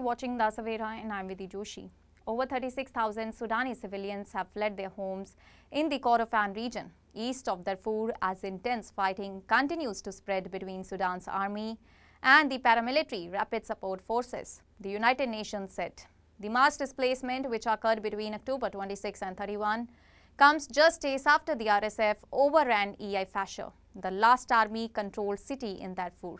you're watching the Savera and I'm Vidhi Joshi. Over 36,000 Sudanese civilians have fled their homes in the Kordofan region, east of Darfur, as intense fighting continues to spread between Sudan's army and the paramilitary Rapid Support Forces, the United Nations said. The mass displacement, which occurred between October 26 and 31, comes just days after the RSF overran Fasher, the last army-controlled city in Darfur.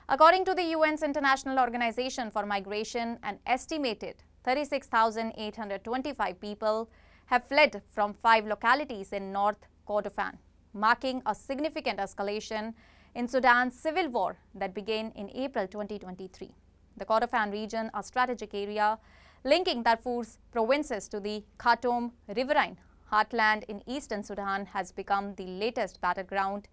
According to the UN's International Organization for Migration, an estimated 36,825 people have fled from 5 localities in North Kordofan, marking a significant escalation in Sudan's civil war that began in April 2023. The Kordofan region, a strategic area linking Darfur's provinces to the Khartoum riverine heartland in eastern Sudan, has become the latest battleground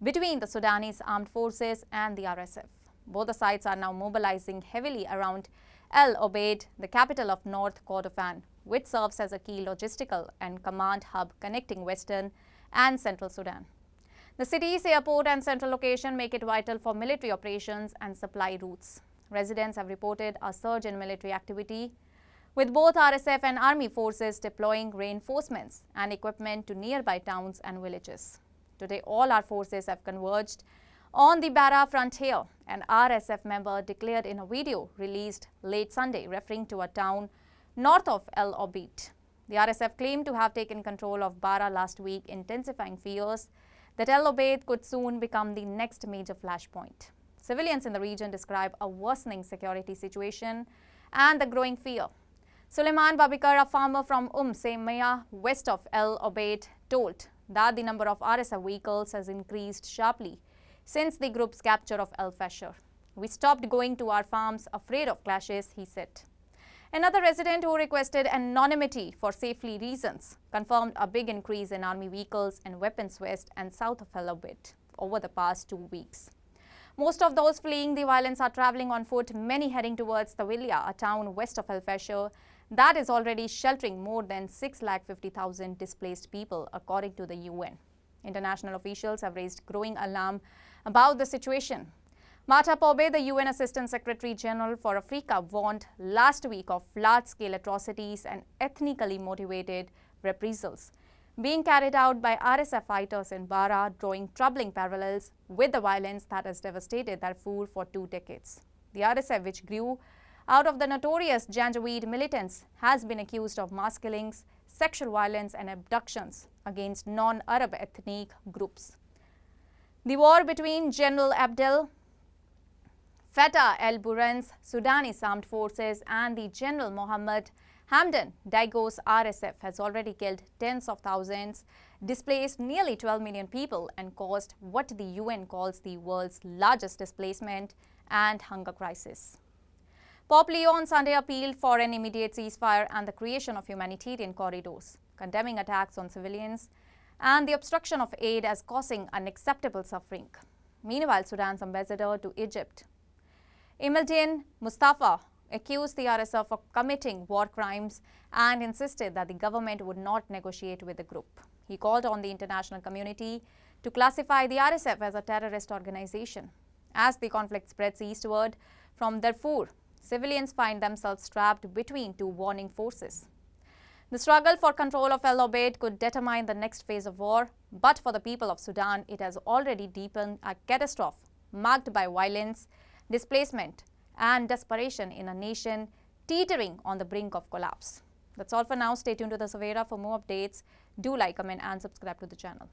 between the Sudanese armed forces and the RSF. Both the sides are now mobilizing heavily around El Obeid, the capital of North Kordofan, which serves as a key logistical and command hub connecting western and central Sudan. The city's airport and central location make it vital for military operations and supply routes. Residents have reported a surge in military activity, with both RSF and army forces deploying reinforcements and equipment to nearby towns and villages. Today, all our forces have converged on the Bara frontier, an RSF member declared in a video released late Sunday, referring to a town north of El Obeid. The RSF claimed to have taken control of Bara last week, intensifying fears that El Obeid could soon become the next major flashpoint. Civilians in the region describe a worsening security situation and the growing fear. Suleiman Babikar, a farmer from Semaya, west of El Obeid, told that the number of RSF vehicles has increased sharply since the group's capture of El Fasher. "We stopped going to our farms afraid of clashes," he said. Another resident, who requested anonymity for safety reasons, confirmed a big increase in army vehicles and weapons west and south of El Obeid over the past 2 weeks. Most of those fleeing the violence are traveling on foot, many heading towards Tawilya, a town west of El Fasher that is already sheltering more than 650,000 displaced people, according to the UN. International officials have raised growing alarm about the situation. Mata Pobe, the UN Assistant Secretary General for Africa, warned last week of large-scale atrocities and ethnically motivated reprisals being carried out by RSF fighters in Bara, drawing troubling parallels with the violence that has devastated Darfur for 2 decades. The RSF, which grew out of the notorious Janjaweed militants, has been accused of mass killings, sexual violence and abductions against non-Arab ethnic groups. The war between General Abdel Fattah el-Burhan's Sudanese armed forces and the General Mohammed Hamdan Dago's RSF has already killed tens of thousands, displaced nearly 12 million people and caused what the UN calls the world's largest displacement and hunger crisis. Pope Leo on Sunday appealed for an immediate ceasefire and the creation of humanitarian corridors, condemning attacks on civilians and the obstruction of aid as causing unacceptable suffering. Meanwhile, Sudan's ambassador to Egypt, Emildin Mustafa, accused the RSF of committing war crimes and insisted that the government would not negotiate with the group. He called on the international community to classify the RSF as a terrorist organization. As the conflict spreads eastward from Darfur, civilians find themselves trapped between 2 warring forces. The struggle for control of El Obeid could determine the next phase of war, but for the people of Sudan, it has already deepened a catastrophe marked by violence, displacement and desperation in a nation teetering on the brink of collapse. That's all for now. Stay tuned to the Savera for more updates. Do like, comment and subscribe to the channel.